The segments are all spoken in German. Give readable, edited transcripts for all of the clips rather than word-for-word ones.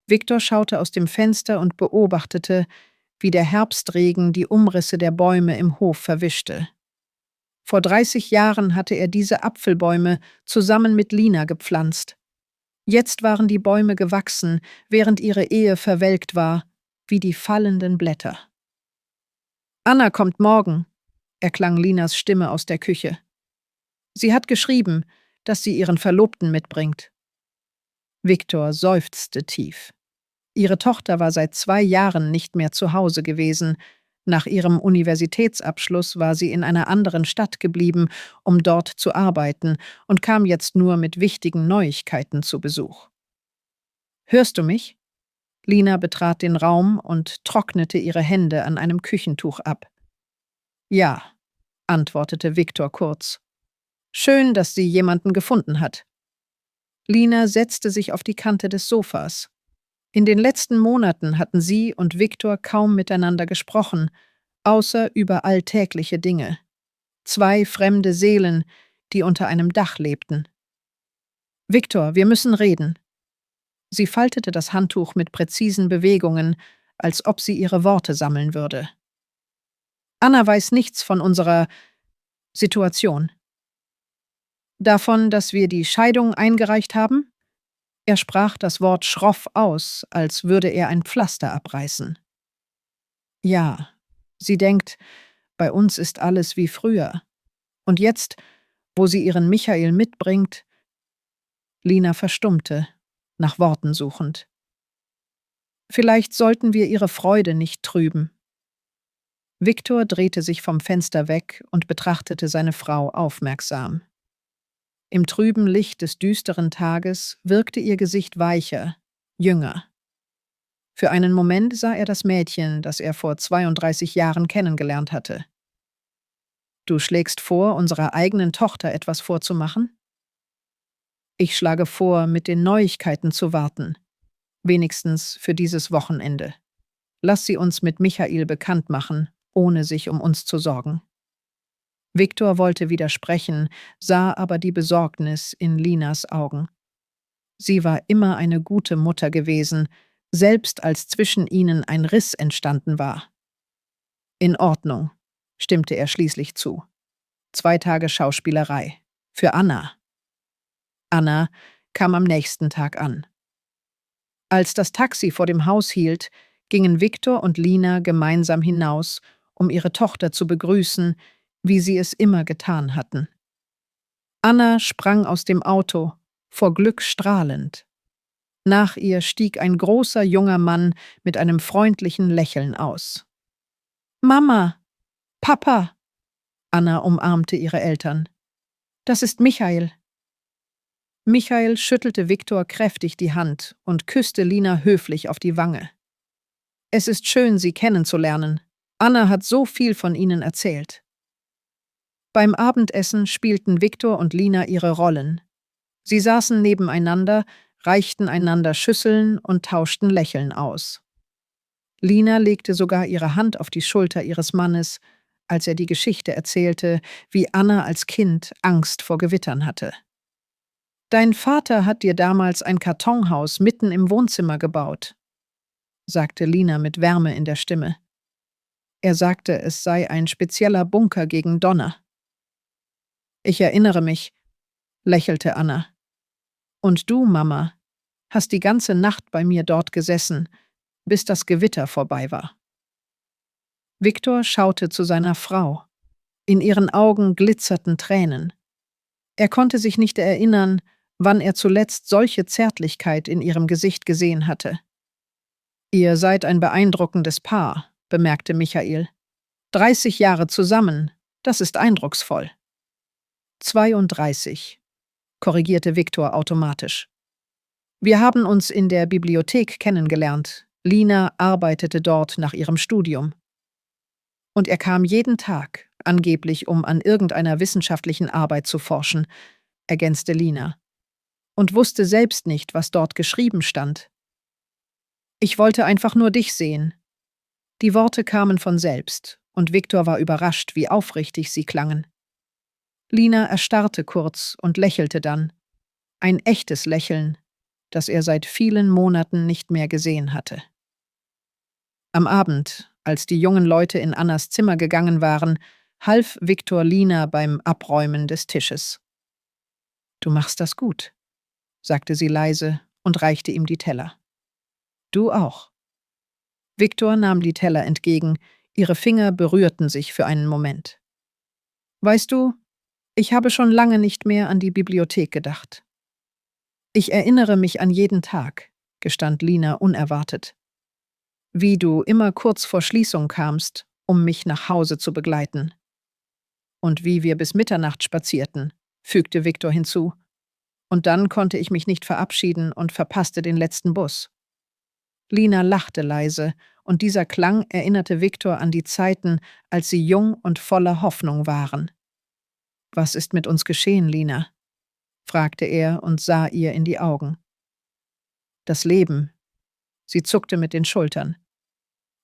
Viktor schaute aus dem Fenster und beobachtete, wie der Herbstregen die Umrisse der Bäume im Hof verwischte. Vor 30 Jahren hatte er diese Apfelbäume zusammen mit Lina gepflanzt. Jetzt waren die Bäume gewachsen, während ihre Ehe verwelkt war, wie die fallenden Blätter. »Anna kommt morgen«, erklang Linas Stimme aus der Küche. »Sie hat geschrieben, dass sie ihren Verlobten mitbringt.« Viktor seufzte tief. Ihre Tochter war seit 2 Jahren nicht mehr zu Hause gewesen. Nach ihrem Universitätsabschluss war sie in einer anderen Stadt geblieben, um dort zu arbeiten, und kam jetzt nur mit wichtigen Neuigkeiten zu Besuch. »Hörst du mich?« Lina betrat den Raum und trocknete ihre Hände an einem Küchentuch ab. »Ja«, antwortete Viktor kurz. »Schön, dass sie jemanden gefunden hat.« Lina setzte sich auf die Kante des Sofas. In den letzten Monaten hatten sie und Viktor kaum miteinander gesprochen, außer über alltägliche Dinge. 2 fremde Seelen, die unter einem Dach lebten. »Viktor, wir müssen reden.« Sie faltete das Handtuch mit präzisen Bewegungen, als ob sie ihre Worte sammeln würde. »Anna weiß nichts von unserer Situation. Davon, dass wir die Scheidung eingereicht haben?« Er sprach das Wort schroff aus, als würde er ein Pflaster abreißen. »Ja, sie denkt, bei uns ist alles wie früher. Und jetzt, wo sie ihren Michael mitbringt...« Lina verstummte, nach Worten suchend. »Vielleicht sollten wir ihre Freude nicht trüben.« Viktor drehte sich vom Fenster weg und betrachtete seine Frau aufmerksam. Im trüben Licht des düsteren Tages wirkte ihr Gesicht weicher, jünger. Für einen Moment sah er das Mädchen, das er vor 32 Jahren kennengelernt hatte. »Du schlägst vor, unserer eigenen Tochter etwas vorzumachen?« »Ich schlage vor, mit den Neuigkeiten zu warten. Wenigstens für dieses Wochenende. Lass sie uns mit Michael bekannt machen, ohne sich um uns zu sorgen.« Viktor wollte widersprechen, sah aber die Besorgnis in Linas Augen. Sie war immer eine gute Mutter gewesen, selbst als zwischen ihnen ein Riss entstanden war. »In Ordnung«, stimmte er schließlich zu. 2 Tage Schauspielerei. Für Anna. Anna kam am nächsten Tag an. Als das Taxi vor dem Haus hielt, gingen Viktor und Lina gemeinsam hinaus, um ihre Tochter zu begrüßen, wie sie es immer getan hatten. Anna sprang aus dem Auto, vor Glück strahlend. Nach ihr stieg ein großer junger Mann mit einem freundlichen Lächeln aus. »Mama! Papa!« Anna umarmte ihre Eltern. »Das ist Michael.« Michael schüttelte Viktor kräftig die Hand und küsste Lina höflich auf die Wange. »Es ist schön, Sie kennenzulernen. Anna hat so viel von Ihnen erzählt.« Beim Abendessen spielten Viktor und Lina ihre Rollen. Sie saßen nebeneinander, reichten einander Schüsseln und tauschten Lächeln aus. Lina legte sogar ihre Hand auf die Schulter ihres Mannes, als er die Geschichte erzählte, wie Anna als Kind Angst vor Gewittern hatte. »Dein Vater hat dir damals ein Kartonhaus mitten im Wohnzimmer gebaut«, sagte Lina mit Wärme in der Stimme. Er sagte, es sei ein spezieller Bunker gegen Donner. »Ich erinnere mich«, lächelte Anna. »Und du, Mama, hast die ganze Nacht bei mir dort gesessen, bis das Gewitter vorbei war.« Viktor schaute zu seiner Frau. In ihren Augen glitzerten Tränen. Er konnte sich nicht erinnern, wann er zuletzt solche Zärtlichkeit in ihrem Gesicht gesehen hatte. »Ihr seid ein beeindruckendes Paar«, bemerkte Michael. 30 Jahre zusammen, das ist eindrucksvoll.« 32, korrigierte Viktor automatisch. »Wir haben uns in der Bibliothek kennengelernt. Lina arbeitete dort nach ihrem Studium. Und er kam jeden Tag, angeblich um an irgendeiner wissenschaftlichen Arbeit zu forschen«, ergänzte Lina. »Und wusste selbst nicht, was dort geschrieben stand. Ich wollte einfach nur dich sehen.« Die Worte kamen von selbst, und Viktor war überrascht, wie aufrichtig sie klangen. Lina erstarrte kurz und lächelte dann. Ein echtes Lächeln, das er seit vielen Monaten nicht mehr gesehen hatte. Am Abend, als die jungen Leute in Annas Zimmer gegangen waren, half Viktor Lina beim Abräumen des Tisches. »Du machst das gut«, sagte sie leise und reichte ihm die Teller. »Du auch.« Viktor nahm die Teller entgegen, ihre Finger berührten sich für einen Moment. »Weißt du, ich habe schon lange nicht mehr an die Bibliothek gedacht.« »Ich erinnere mich an jeden Tag«, gestand Lina unerwartet. »Wie du immer kurz vor Schließung kamst, um mich nach Hause zu begleiten.« »Und wie wir bis Mitternacht spazierten«, fügte Viktor hinzu. »Und dann konnte ich mich nicht verabschieden und verpasste den letzten Bus.« Lina lachte leise, und dieser Klang erinnerte Viktor an die Zeiten, als sie jung und voller Hoffnung waren. »Was ist mit uns geschehen, Lina?« fragte er und sah ihr in die Augen. »Das Leben«, sie zuckte mit den Schultern.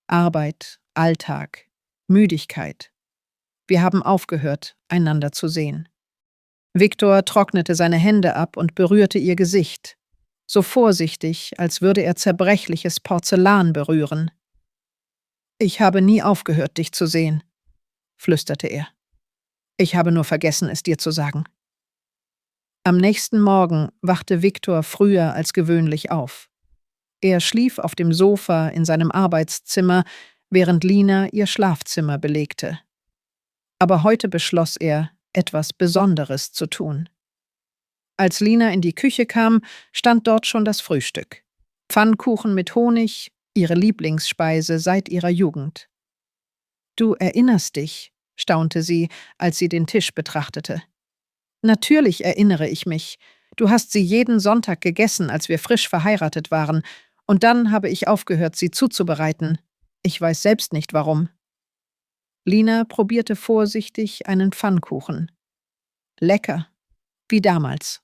»Arbeit, Alltag, Müdigkeit. Wir haben aufgehört, einander zu sehen.« Viktor trocknete seine Hände ab und berührte ihr Gesicht, so vorsichtig, als würde er zerbrechliches Porzellan berühren. »Ich habe nie aufgehört, dich zu sehen«, flüsterte er. »Ich habe nur vergessen, es dir zu sagen.« Am nächsten Morgen wachte Viktor früher als gewöhnlich auf. Er schlief auf dem Sofa in seinem Arbeitszimmer, während Lina ihr Schlafzimmer belegte. Aber heute beschloss er, etwas Besonderes zu tun. Als Lina in die Küche kam, stand dort schon das Frühstück. Pfannkuchen mit Honig, ihre Lieblingsspeise seit ihrer Jugend. »Du erinnerst dich«, staunte sie, als sie den Tisch betrachtete. »Natürlich erinnere ich mich. Du hast sie jeden Sonntag gegessen, als wir frisch verheiratet waren, und dann habe ich aufgehört, sie zuzubereiten. Ich weiß selbst nicht warum.« Lina probierte vorsichtig einen Pfannkuchen. Lecker, wie damals.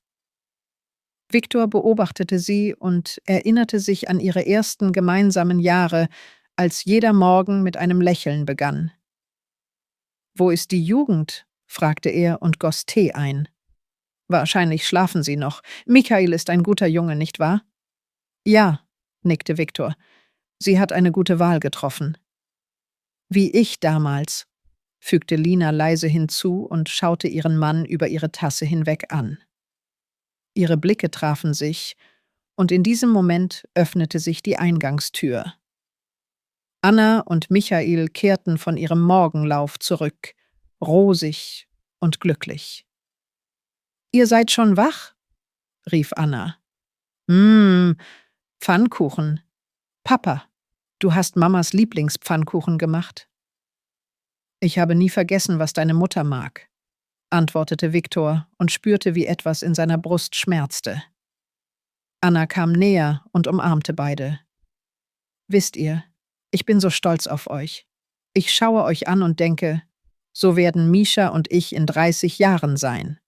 Viktor beobachtete sie und erinnerte sich an ihre ersten gemeinsamen Jahre, als jeder Morgen mit einem Lächeln begann. »Wo ist die Jugend?« fragte er und goss Tee ein. »Wahrscheinlich schlafen sie noch. Michael ist ein guter Junge, nicht wahr?« »Ja«, nickte Viktor. »Sie hat eine gute Wahl getroffen.« »Wie ich damals«, fügte Lina leise hinzu und schaute ihren Mann über ihre Tasse hinweg an. Ihre Blicke trafen sich, und in diesem Moment öffnete sich die Eingangstür. Anna und Michael kehrten von ihrem Morgenlauf zurück, rosig und glücklich. »Ihr seid schon wach?«, rief Anna. Pfannkuchen. Papa, du hast Mamas Lieblingspfannkuchen gemacht.« »Ich habe nie vergessen, was deine Mutter mag«, antwortete Viktor und spürte, wie etwas in seiner Brust schmerzte. Anna kam näher und umarmte beide. »Wisst ihr, ich bin so stolz auf euch. Ich schaue euch an und denke, so werden Mischa und ich in 30 Jahren sein.«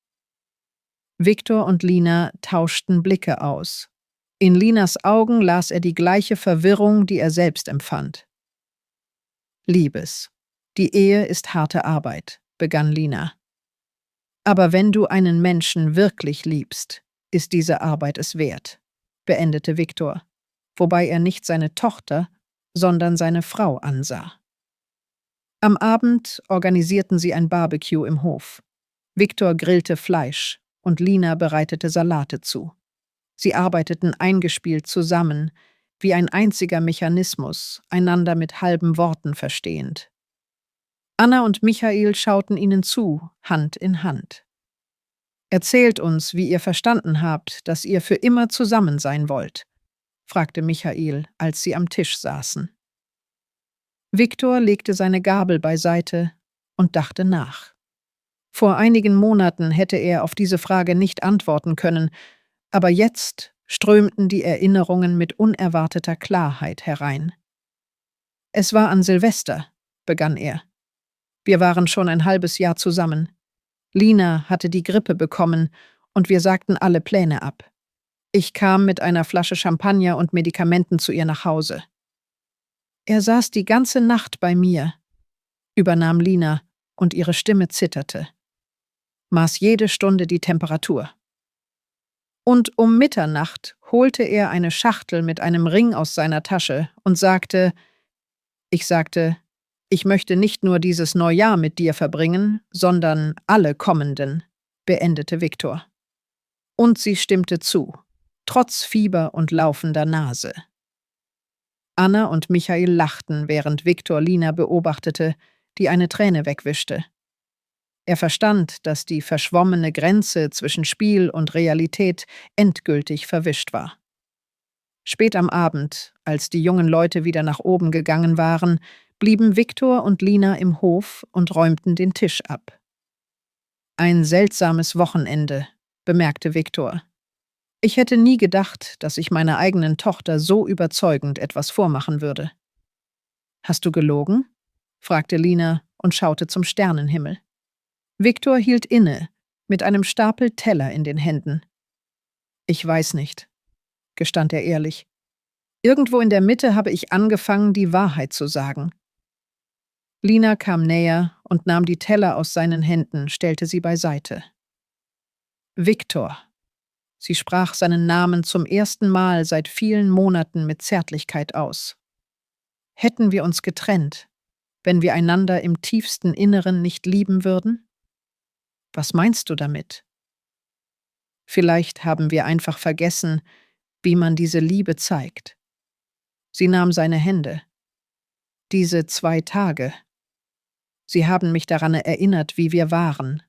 Viktor und Lina tauschten Blicke aus. In Linas Augen las er die gleiche Verwirrung, die er selbst empfand. »Liebes, die Ehe ist harte Arbeit«, begann Lina. »Aber wenn du einen Menschen wirklich liebst, ist diese Arbeit es wert«, beendete Viktor, wobei er nicht seine Tochter, sondern seine Frau ansah. Am Abend organisierten sie ein Barbecue im Hof. Viktor grillte Fleisch und Lina bereitete Salate zu. Sie arbeiteten eingespielt zusammen, wie ein einziger Mechanismus, einander mit halben Worten verstehend. Anna und Michael schauten ihnen zu, Hand in Hand. »Erzählt uns, wie ihr verstanden habt, dass ihr für immer zusammen sein wollt«, fragte Michael, als sie am Tisch saßen. Viktor legte seine Gabel beiseite und dachte nach. Vor einigen Monaten hätte er auf diese Frage nicht antworten können, aber jetzt strömten die Erinnerungen mit unerwarteter Klarheit herein. »Es war an Silvester«, begann er. »Wir waren schon ein halbes Jahr zusammen. Lina hatte die Grippe bekommen und wir sagten alle Pläne ab. Ich kam mit einer Flasche Champagner und Medikamenten zu ihr nach Hause. Er saß die ganze Nacht bei mir«, übernahm Lina und ihre Stimme zitterte. »Maß jede Stunde die Temperatur. Und um Mitternacht holte er eine Schachtel mit einem Ring aus seiner Tasche und sagte, ich sagte, ich möchte nicht nur dieses Neujahr mit dir verbringen, sondern alle kommenden, beendete Viktor. Und sie stimmte zu, trotz Fieber und laufender Nase. Anna und Michael lachten, während Viktor Lina beobachtete, die eine Träne wegwischte. Er verstand, dass die verschwommene Grenze zwischen Spiel und Realität endgültig verwischt war. Spät am Abend, als die jungen Leute wieder nach oben gegangen waren, blieben Viktor und Lina im Hof und räumten den Tisch ab. Ein seltsames Wochenende, bemerkte Viktor. Ich hätte nie gedacht, dass ich meiner eigenen Tochter so überzeugend etwas vormachen würde. Hast du gelogen? Fragte Lina und schaute zum Sternenhimmel. Viktor hielt inne, mit einem Stapel Teller in den Händen. Ich weiß nicht, gestand er ehrlich. Irgendwo in der Mitte habe ich angefangen, die Wahrheit zu sagen. Lina kam näher und nahm die Teller aus seinen Händen, stellte sie beiseite. Viktor. Sie sprach seinen Namen zum ersten Mal seit vielen Monaten mit Zärtlichkeit aus. Hätten wir uns getrennt, wenn wir einander im tiefsten Inneren nicht lieben würden? Was meinst du damit? Vielleicht haben wir einfach vergessen, wie man diese Liebe zeigt. Sie nahm seine Hände. Diese 2 Tage. Sie haben mich daran erinnert, wie wir waren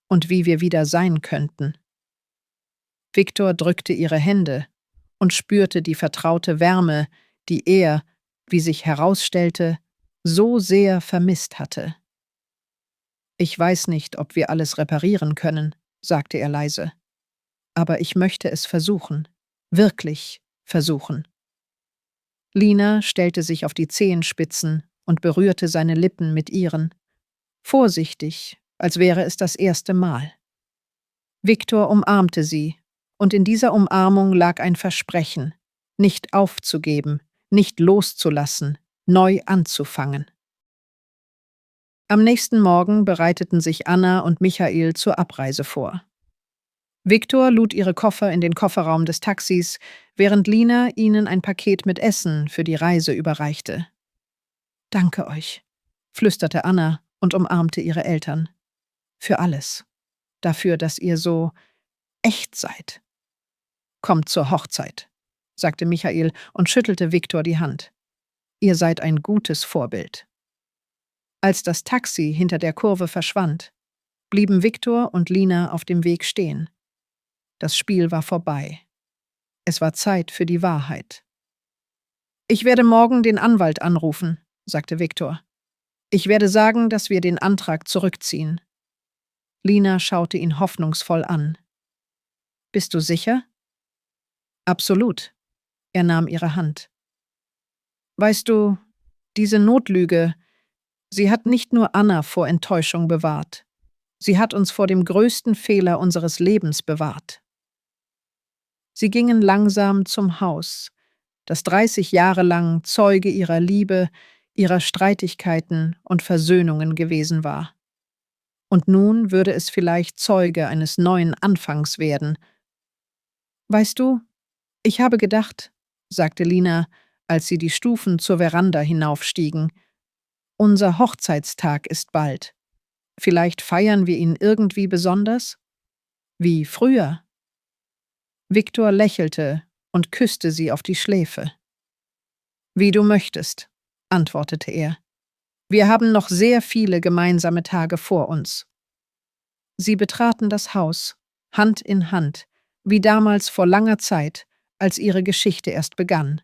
und wie wir wieder sein könnten. Viktor drückte ihre Hände und spürte die vertraute Wärme, die er, wie sich herausstellte, so sehr vermisst hatte. Ich weiß nicht, ob wir alles reparieren können, sagte er leise. Aber ich möchte es versuchen, wirklich versuchen. Lina stellte sich auf die Zehenspitzen und berührte seine Lippen mit ihren, vorsichtig, als wäre es das erste Mal. Viktor umarmte sie, und in dieser Umarmung lag ein Versprechen, nicht aufzugeben, nicht loszulassen, neu anzufangen. Am nächsten Morgen bereiteten sich Anna und Michael zur Abreise vor. Viktor lud ihre Koffer in den Kofferraum des Taxis, während Lina ihnen ein Paket mit Essen für die Reise überreichte. »Danke euch«, flüsterte Anna und umarmte ihre Eltern. »Für alles. Dafür, dass ihr so echt seid.« »Kommt zur Hochzeit«, sagte Michael und schüttelte Viktor die Hand. »Ihr seid ein gutes Vorbild.« Als das Taxi hinter der Kurve verschwand, blieben Viktor und Lina auf dem Weg stehen. Das Spiel war vorbei. Es war Zeit für die Wahrheit. »Ich werde morgen den Anwalt anrufen«, sagte Viktor. »Ich werde sagen, dass wir den Antrag zurückziehen.« Lina schaute ihn hoffnungsvoll an. »Bist du sicher?« »Absolut.« Er nahm ihre Hand. »Weißt du, diese Notlüge, sie hat nicht nur Anna vor Enttäuschung bewahrt. Sie hat uns vor dem größten Fehler unseres Lebens bewahrt.« Sie gingen langsam zum Haus, das 30 Jahre lang Zeuge ihrer Liebe, ihrer Streitigkeiten und Versöhnungen gewesen war. Und nun würde es vielleicht Zeuge eines neuen Anfangs werden. »Weißt du, ich habe gedacht«, sagte Lina, als sie die Stufen zur Veranda hinaufstiegen, »unser Hochzeitstag ist bald. Vielleicht feiern wir ihn irgendwie besonders? Wie früher?« Viktor lächelte und küsste sie auf die Schläfe. »Wie du möchtest«, antwortete er. »Wir haben noch sehr viele gemeinsame Tage vor uns.« Sie betraten das Haus, Hand in Hand, wie damals vor langer Zeit, als ihre Geschichte erst begann.